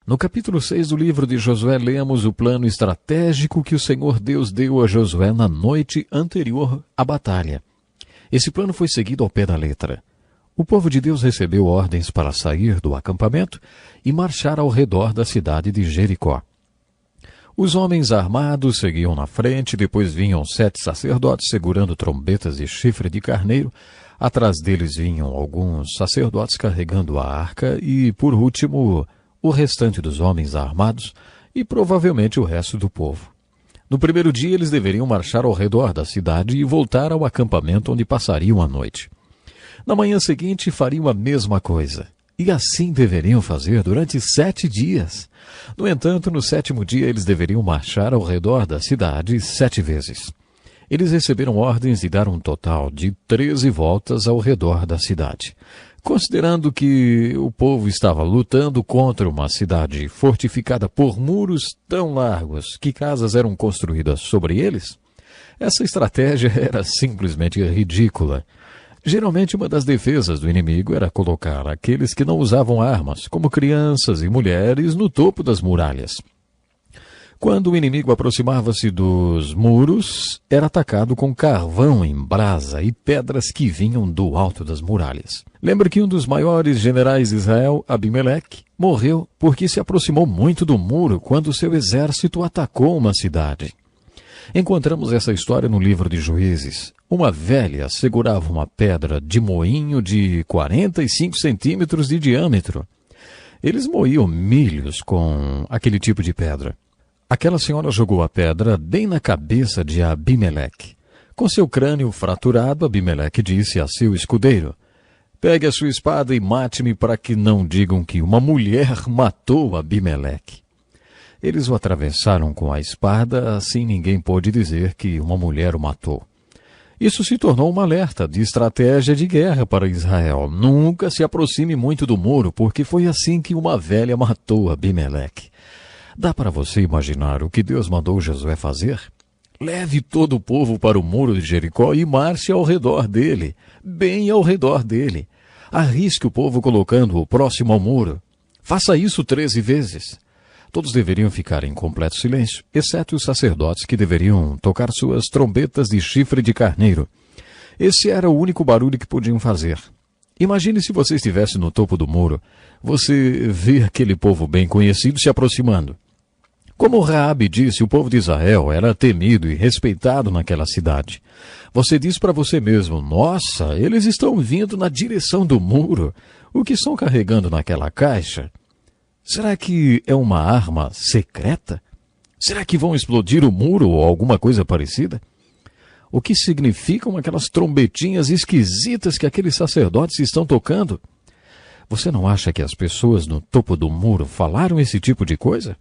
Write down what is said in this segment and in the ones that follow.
No capítulo 6 do livro de Josué, lemos o plano estratégico que o Senhor Deus deu a Josué na noite anterior à batalha. Esse plano foi seguido ao pé da letra. O povo de Deus recebeu ordens para sair do acampamento e marchar ao redor da cidade de Jericó. Os homens armados seguiam na frente, depois vinham 7 sacerdotes segurando trombetas de chifre de carneiro. Atrás deles vinham alguns sacerdotes carregando a arca e, por último, o restante dos homens armados e provavelmente o resto do povo. No primeiro dia, eles deveriam marchar ao redor da cidade e voltar ao acampamento onde passariam a noite. Na manhã seguinte, fariam a mesma coisa. E assim deveriam fazer durante 7 dias. No entanto, no 7º dia, eles deveriam marchar ao redor da cidade 7 vezes. Eles receberam ordens de dar um total de 13 voltas ao redor da cidade. Considerando que o povo estava lutando contra uma cidade fortificada por muros tão largos que casas eram construídas sobre eles, essa estratégia era simplesmente ridícula. Geralmente, uma das defesas do inimigo era colocar aqueles que não usavam armas, como crianças e mulheres, no topo das muralhas. Quando o inimigo aproximava-se dos muros, era atacado com carvão em brasa e pedras que vinham do alto das muralhas. Lembra que um dos maiores generais de Israel, Abimeleque, morreu porque se aproximou muito do muro quando seu exército atacou uma cidade. Encontramos essa história no livro de Juízes. Uma velha segurava uma pedra de moinho de 45 centímetros de diâmetro. Eles moíam milhos com aquele tipo de pedra. Aquela senhora jogou a pedra bem na cabeça de Abimeleque. Com seu crânio fraturado, Abimeleque disse a seu escudeiro: "Pegue a sua espada e mate-me para que não digam que uma mulher matou Abimeleque." Eles o atravessaram com a espada, assim ninguém pôde dizer que uma mulher o matou. Isso se tornou um alerta de estratégia de guerra para Israel. Nunca se aproxime muito do muro, porque foi assim que uma velha matou Abimeleque. Dá para você imaginar o que Deus mandou Josué fazer? Leve todo o povo para o muro de Jericó e marche ao redor dele, bem ao redor dele. Arrisque o povo colocando-o próximo ao muro. Faça isso 13 vezes. Todos deveriam ficar em completo silêncio, exceto os sacerdotes que deveriam tocar suas trombetas de chifre de carneiro. Esse era o único barulho que podiam fazer. Imagine se você estivesse no topo do muro. Você vê aquele povo bem conhecido se aproximando. Como Raabe disse, o povo de Israel era temido e respeitado naquela cidade. Você diz para você mesmo: "Nossa, eles estão vindo na direção do muro. O que estão carregando naquela caixa? Será que é uma arma secreta? Será que vão explodir o muro ou alguma coisa parecida? O que significam aquelas trombetinhas esquisitas que aqueles sacerdotes estão tocando?" Você não acha que as pessoas no topo do muro falaram esse tipo de coisa?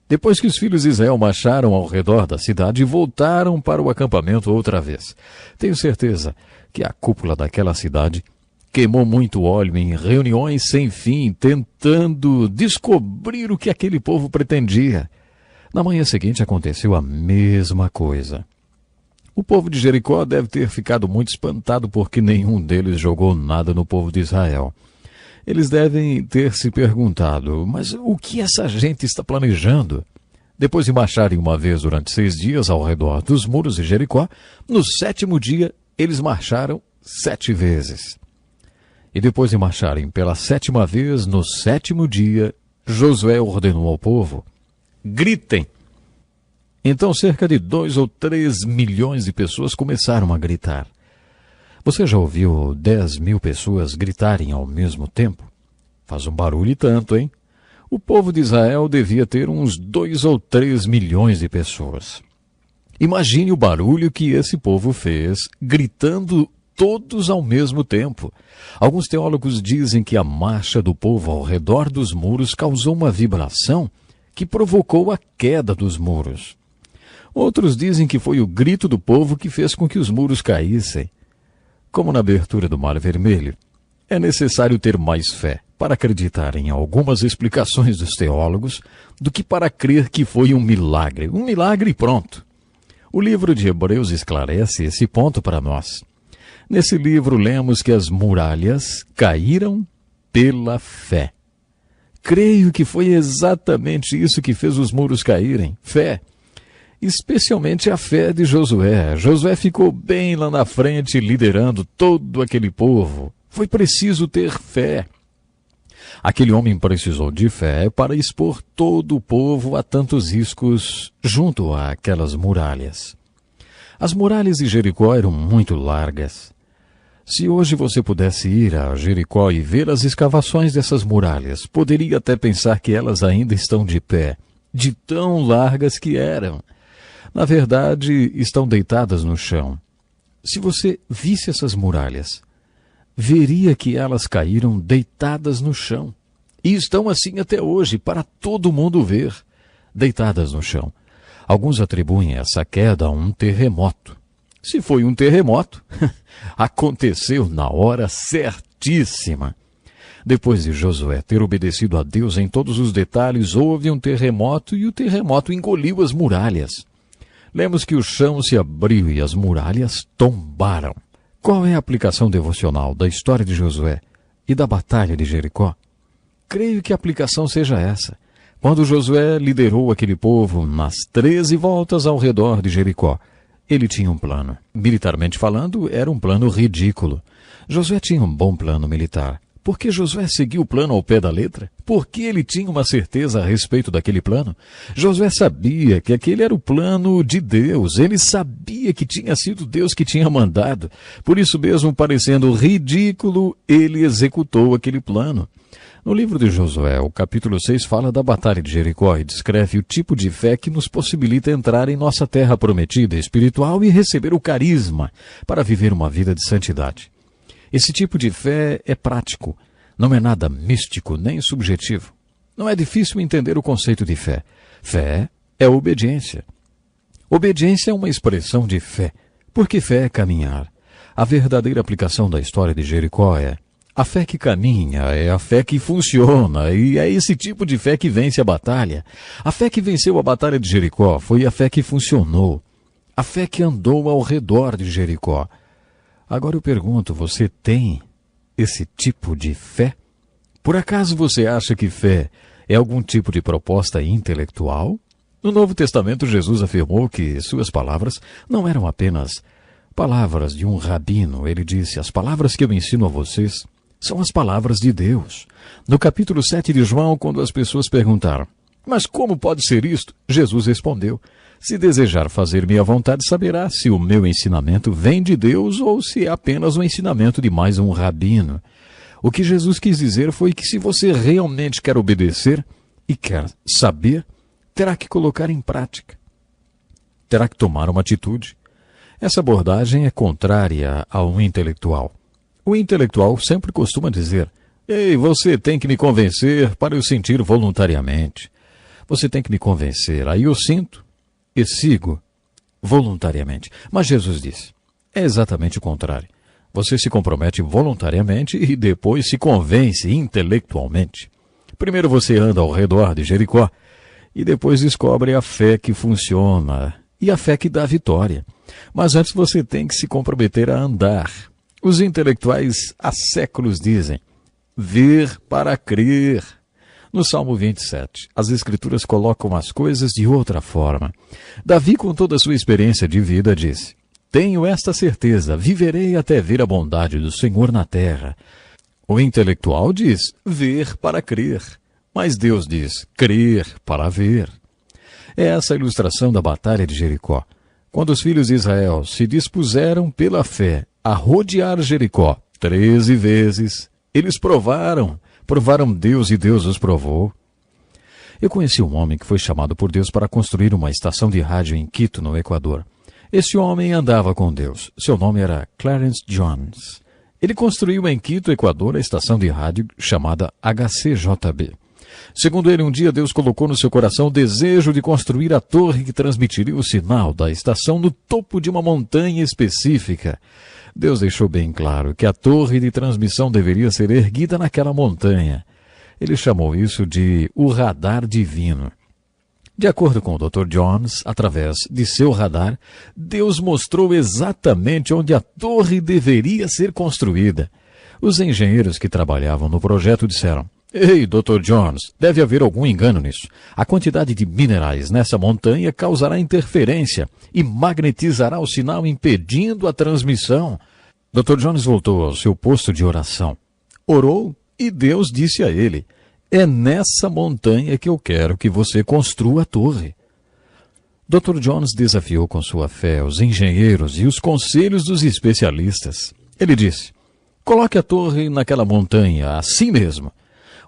Depois que os filhos de Israel marcharam ao redor da cidade, voltaram para o acampamento outra vez. Tenho certeza que a cúpula daquela cidade queimou muito óleo em reuniões sem fim, tentando descobrir o que aquele povo pretendia. Na manhã seguinte aconteceu a mesma coisa. O povo de Jericó deve ter ficado muito espantado porque nenhum deles jogou nada no povo de Israel. Eles devem ter se perguntado: mas o que essa gente está planejando? Depois de marcharem uma vez durante 6 dias ao redor dos muros de Jericó, no 7º dia eles marcharam 7 vezes. E depois de marcharem pela 7ª vez, no 7º dia, Josué ordenou ao povo: gritem! Então cerca de 2 ou 3 milhões de pessoas começaram a gritar. Você já ouviu 10.000 pessoas gritarem ao mesmo tempo? Faz um barulho e tanto, hein? O povo de Israel devia ter uns 2 ou 3 milhões de pessoas. Imagine o barulho que esse povo fez, gritando todos ao mesmo tempo. Alguns teólogos dizem que a marcha do povo ao redor dos muros causou uma vibração que provocou a queda dos muros. Outros dizem que foi o grito do povo que fez com que os muros caíssem. Como na abertura do Mar Vermelho, é necessário ter mais fé para acreditar em algumas explicações dos teólogos do que para crer que foi um milagre. Um milagre e pronto. O livro de Hebreus esclarece esse ponto para nós. Nesse livro lemos que as muralhas caíram pela fé. Creio que foi exatamente isso que fez os muros caírem. Fé. Especialmente a fé de Josué. Josué ficou bem lá na frente, liderando todo aquele povo. Foi preciso ter fé. Aquele homem precisou de fé para expor todo o povo a tantos riscos junto àquelas muralhas. As muralhas de Jericó eram muito largas. Se hoje você pudesse ir a Jericó e ver as escavações dessas muralhas, poderia até pensar que elas ainda estão de pé, de tão largas que eram. Na verdade, estão deitadas no chão. Se você visse essas muralhas, veria que elas caíram deitadas no chão. E estão assim até hoje, para todo mundo ver, deitadas no chão. Alguns atribuem essa queda a um terremoto. Se foi um terremoto, aconteceu na hora certíssima. Depois de Josué ter obedecido a Deus em todos os detalhes, houve um terremoto e o terremoto engoliu as muralhas. Lemos que o chão se abriu e as muralhas tombaram. Qual é a aplicação devocional da história de Josué e da batalha de Jericó? Creio que a aplicação seja essa. Quando Josué liderou aquele povo nas 13 voltas ao redor de Jericó, ele tinha um plano. Militarmente falando, era um plano ridículo. Josué tinha um bom plano militar. Por que Josué seguiu o plano ao pé da letra? Porque ele tinha uma certeza a respeito daquele plano. Josué sabia que aquele era o plano de Deus. Ele sabia que tinha sido Deus que tinha mandado. Por isso mesmo, parecendo ridículo, ele executou aquele plano. No livro de Josué, o capítulo 6 fala da batalha de Jericó e descreve o tipo de fé que nos possibilita entrar em nossa terra prometida espiritual e receber o carisma para viver uma vida de santidade. Esse tipo de fé é prático, não é nada místico nem subjetivo. Não é difícil entender o conceito de fé. Fé é obediência. Obediência é uma expressão de fé, porque fé é caminhar. A verdadeira aplicação da história de Jericó é: a fé que caminha é a fé que funciona, e é esse tipo de fé que vence a batalha. A fé que venceu a batalha de Jericó foi a fé que funcionou, a fé que andou ao redor de Jericó. Agora eu pergunto, você tem esse tipo de fé? Por acaso você acha que fé é algum tipo de proposta intelectual? No Novo Testamento, Jesus afirmou que suas palavras não eram apenas palavras de um rabino. Ele disse: as palavras que eu ensino a vocês são as palavras de Deus. No capítulo 7 de João, quando as pessoas perguntaram: mas como pode ser isto? Jesus respondeu: se desejar fazer minha vontade, saberá se o meu ensinamento vem de Deus ou se é apenas um ensinamento de mais um rabino. O que Jesus quis dizer foi que se você realmente quer obedecer e quer saber, terá que colocar em prática. Terá que tomar uma atitude. Essa abordagem é contrária ao intelectual. O intelectual sempre costuma dizer: ei, você tem que me convencer para eu sentir voluntariamente. Você tem que me convencer, aí eu sinto e sigo voluntariamente. Mas Jesus disse: é exatamente o contrário. Você se compromete voluntariamente e depois se convence intelectualmente. Primeiro você anda ao redor de Jericó e depois descobre a fé que funciona e a fé que dá vitória. Mas antes você tem que se comprometer a andar. Os intelectuais há séculos dizem: ver para crer. No Salmo 27, as Escrituras colocam as coisas de outra forma. Davi, com toda a sua experiência de vida, disse: tenho esta certeza, viverei até ver a bondade do Senhor na terra. O intelectual diz: ver para crer. Mas Deus diz: crer para ver. É essa a ilustração da batalha de Jericó. Quando os filhos de Israel se dispuseram pela fé a rodear Jericó 13 vezes, eles provaram Deus e Deus os provou. Eu conheci um homem que foi chamado por Deus para construir uma estação de rádio em Quito, no Equador. Esse homem andava com Deus. Seu nome era Clarence Jones. Ele construiu em Quito, Equador, a estação de rádio chamada HCJB. Segundo ele, um dia Deus colocou no seu coração o desejo de construir a torre que transmitiria o sinal da estação no topo de uma montanha específica. Deus deixou bem claro que a torre de transmissão deveria ser erguida naquela montanha. Ele chamou isso de o radar divino. De acordo com o Dr. Jones, através de seu radar, Deus mostrou exatamente onde a torre deveria ser construída. Os engenheiros que trabalhavam no projeto disseram: Ei, Dr. Jones, deve haver algum engano nisso. A quantidade de minerais nessa montanha causará interferência e magnetizará o sinal, impedindo a transmissão. Dr. Jones voltou ao seu posto de oração. Orou e Deus disse a ele: é nessa montanha que eu quero que você construa a torre. Dr. Jones desafiou com sua fé os engenheiros e os conselhos dos especialistas. Ele disse: coloque a torre naquela montanha, assim mesmo.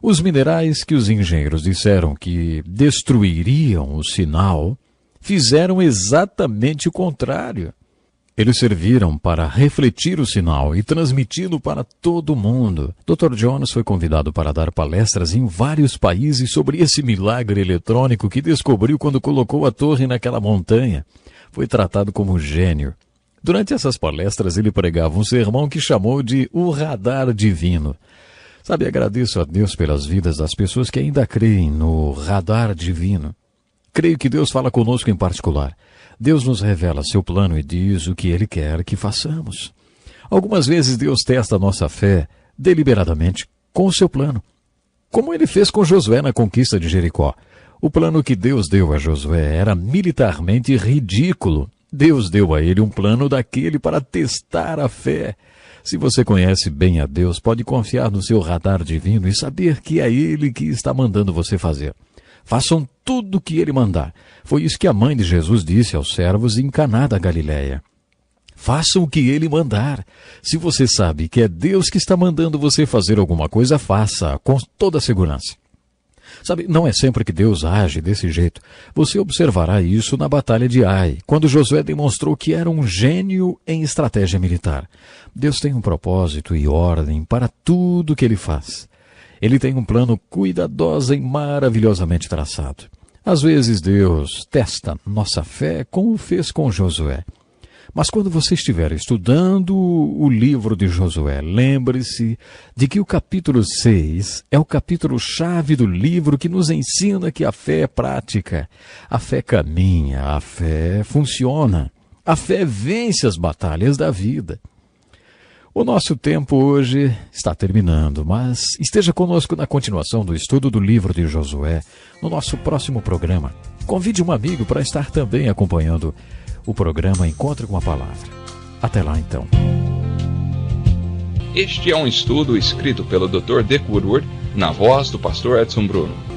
Os minerais que os engenheiros disseram que destruiriam o sinal fizeram exatamente o contrário. Eles serviram para refletir o sinal e transmiti-lo para todo mundo. Dr. Jones foi convidado para dar palestras em vários países sobre esse milagre eletrônico que descobriu quando colocou a torre naquela montanha. Foi tratado como gênio. Durante essas palestras, ele pregava um sermão que chamou de o radar divino. Sabe, agradeço a Deus pelas vidas das pessoas que ainda creem no radar divino. Creio que Deus fala conosco em particular. Deus nos revela seu plano e diz o que Ele quer que façamos. Algumas vezes Deus testa a nossa fé deliberadamente com o seu plano, como Ele fez com Josué na conquista de Jericó. O plano que Deus deu a Josué era militarmente ridículo. Deus deu a ele um plano daquele para testar a fé. Se você conhece bem a Deus, pode confiar no seu radar divino e saber que é Ele que está mandando você fazer. Façam tudo o que Ele mandar. Foi isso que a mãe de Jesus disse aos servos em Caná da Galileia. Façam o que Ele mandar. Se você sabe que é Deus que está mandando você fazer alguma coisa, faça com toda a segurança. Sabe, não é sempre que Deus age desse jeito. Você observará isso na Batalha de Ai, quando Josué demonstrou que era um gênio em estratégia militar. Deus tem um propósito e ordem para tudo que Ele faz. Ele tem um plano cuidadoso e maravilhosamente traçado. Às vezes Deus testa nossa fé como fez com Josué. Mas quando você estiver estudando o livro de Josué, lembre-se de que o capítulo 6 é o capítulo-chave do livro que nos ensina que a fé é prática. A fé caminha, a fé funciona. A fé vence as batalhas da vida. O nosso tempo hoje está terminando, mas esteja conosco na continuação do estudo do livro de Josué, no nosso próximo programa. Convide um amigo para estar também acompanhando o programa Encontre com a Palavra. Até lá, então. Este é um estudo escrito pelo Dr. Dick Woodward, na voz do pastor Edson Bruno.